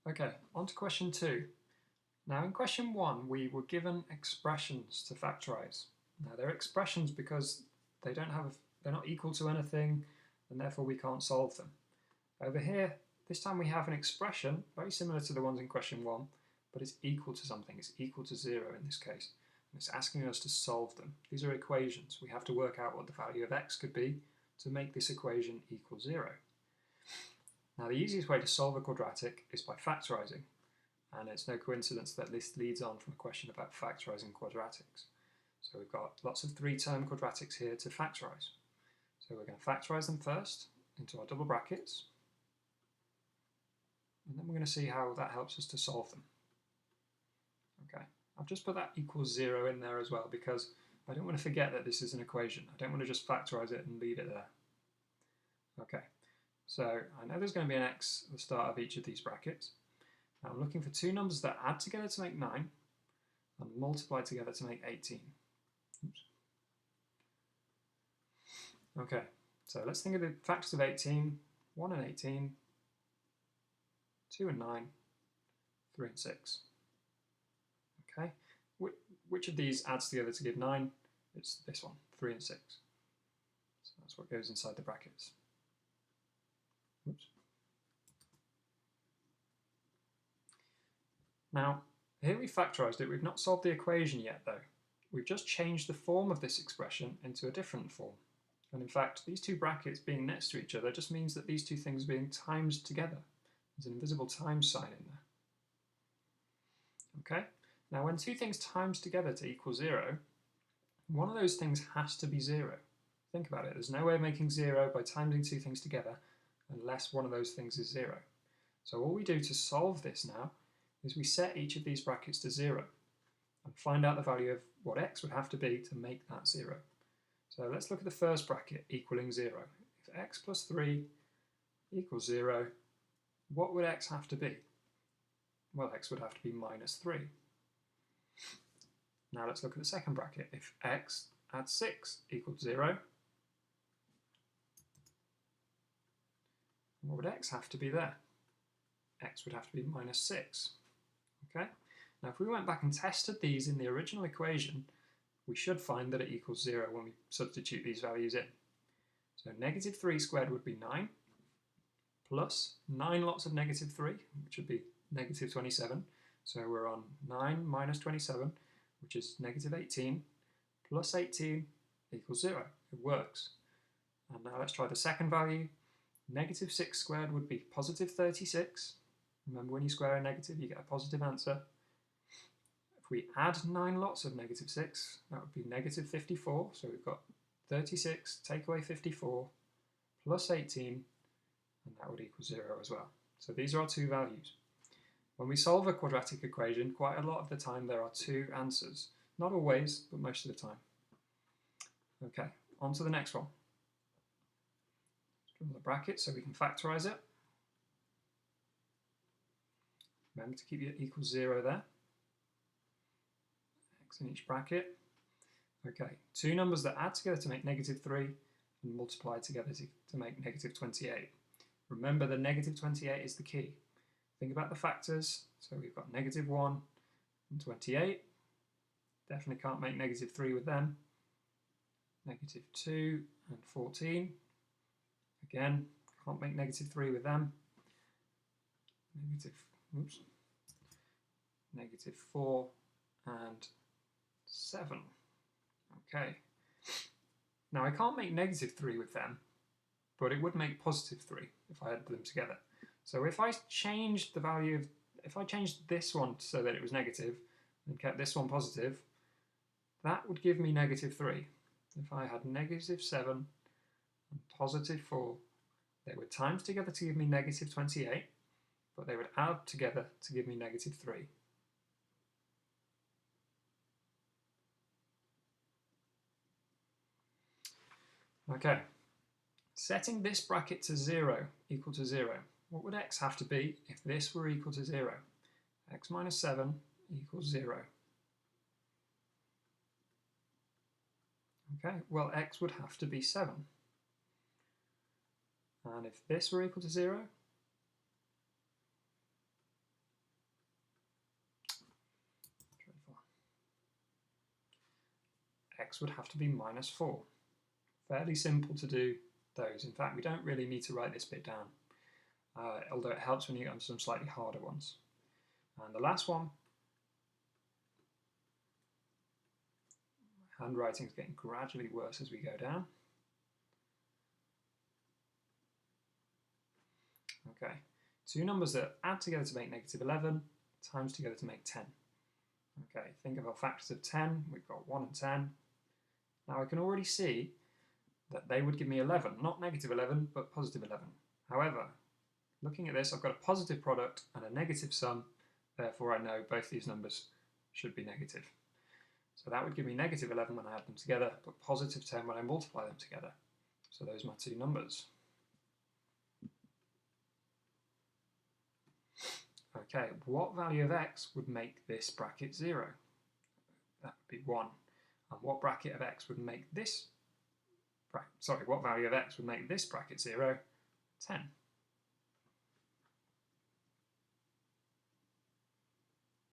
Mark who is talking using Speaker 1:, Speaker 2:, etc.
Speaker 1: Okay, on to question 2. Now in question 1 we were given expressions to factorise. Now they're expressions because they're not equal to anything and therefore we can't solve them. Over here, this time we have an expression very similar to the ones in question 1, but it's equal to something. It's equal to 0 in this case. And it's asking us to solve them. These are equations. We have to work out what the value of x could be to make this equation equal 0. Now the easiest way to solve a quadratic is by factorising, and it's no coincidence that this leads on from a question about factorising quadratics. So we've got lots of 3-term quadratics here to factorise. So we're going to factorise them first into our double brackets, and then we're going to see how that helps us to solve them. Okay, I've just put that equals 0 in there as well because I don't want to forget that this is an equation. I don't want to just factorise it and leave it there. Okay. So I know there's going to be an x at the start of each of these brackets. Now I'm looking for two numbers that add together to make 9 and multiply together to make 18. Oops. Okay, so let's think of the factors of 18. 1 and 18, 2 and 9, 3 and 6. Okay, which of these adds together to give 9? It's this one, 3 and 6. So that's what goes inside the brackets. Oops. Now, here we factorised it. We've not solved the equation yet, though. We've just changed the form of this expression into a different form. And in fact, these two brackets being next to each other just means that these two things are being times together. There's an invisible times sign in there. Okay? Now, when two things times together to equal 0, one of those things has to be 0. Think about it. There's no way of making 0 by timesing two things together unless one of those things is 0. So all we do to solve this now is we set each of these brackets to 0 and find out the value of what x would have to be to make that 0. So let's look at the first bracket equaling 0. If x plus 3 equals 0, what would x have to be? Well, x would have to be minus 3. Now let's look at the second bracket. If x add 6 equals 0, what would x have to be there? X would have to be minus 6. Okay? Now if we went back and tested these in the original equation, we should find that it equals 0 when we substitute these values in. So negative 3 squared would be 9, plus 9 lots of negative 3, which would be negative 27. So we're on 9 minus 27, which is negative 18, plus 18 equals 0. It works. And now let's try the second value. Negative 6 squared would be positive 36. Remember, when you square a negative, you get a positive answer. If we add 9 lots of negative 6, that would be negative 54. So we've got 36, take away 54, plus 18, and that would equal 0 as well. So these are our two values. When we solve a quadratic equation, quite a lot of the time there are two answers. Not always, but most of the time. Okay, on to the next one. Draw the bracket so we can factorise it. Remember to keep it equals 0 there. X in each bracket. Okay, two numbers that add together to make negative 3 and multiply together to make negative 28. Remember, the negative 28 is the key. Think about the factors. So we've got negative 1 and 28. Definitely can't make negative 3 with them. Negative 2 and 14. Again, can't make negative 3 with them. Negative 4 and 7. Okay. Now I can't make negative 3 with them, but it would make positive 3 if I added them together. So if I changed the value of, if I changed this one so that it was negative and kept this one positive, that would give me negative 3. If I had negative 7 and positive 4, they would times together to give me negative 28, but they would add together to give me negative 3. Okay, setting this bracket to 0 equal to 0, what would x have to be if this were equal to 0? X minus 7 equals 0. Okay, well x would have to be 7. And if this were equal to 0, x would have to be minus 4. Fairly simple to do those. In fact, we don't really need to write this bit down, although it helps when you get on some slightly harder ones. And the last one, handwriting is getting gradually worse as we go down. Okay, two numbers that add together to make negative 11 times together to make 10. Okay, think of our factors of 10. We've got 1 and 10. Now I can already see that they would give me 11, not negative 11, but positive 11. However, looking at this, I've got a positive product and a negative sum, therefore I know both these numbers should be negative. So that would give me negative 11 when I add them together, but positive 10 when I multiply them together. So those are my two numbers. Okay, what value of x would make this bracket 0? That would be 1. And what bracket of x would make this what value of x would make this bracket 0? 10.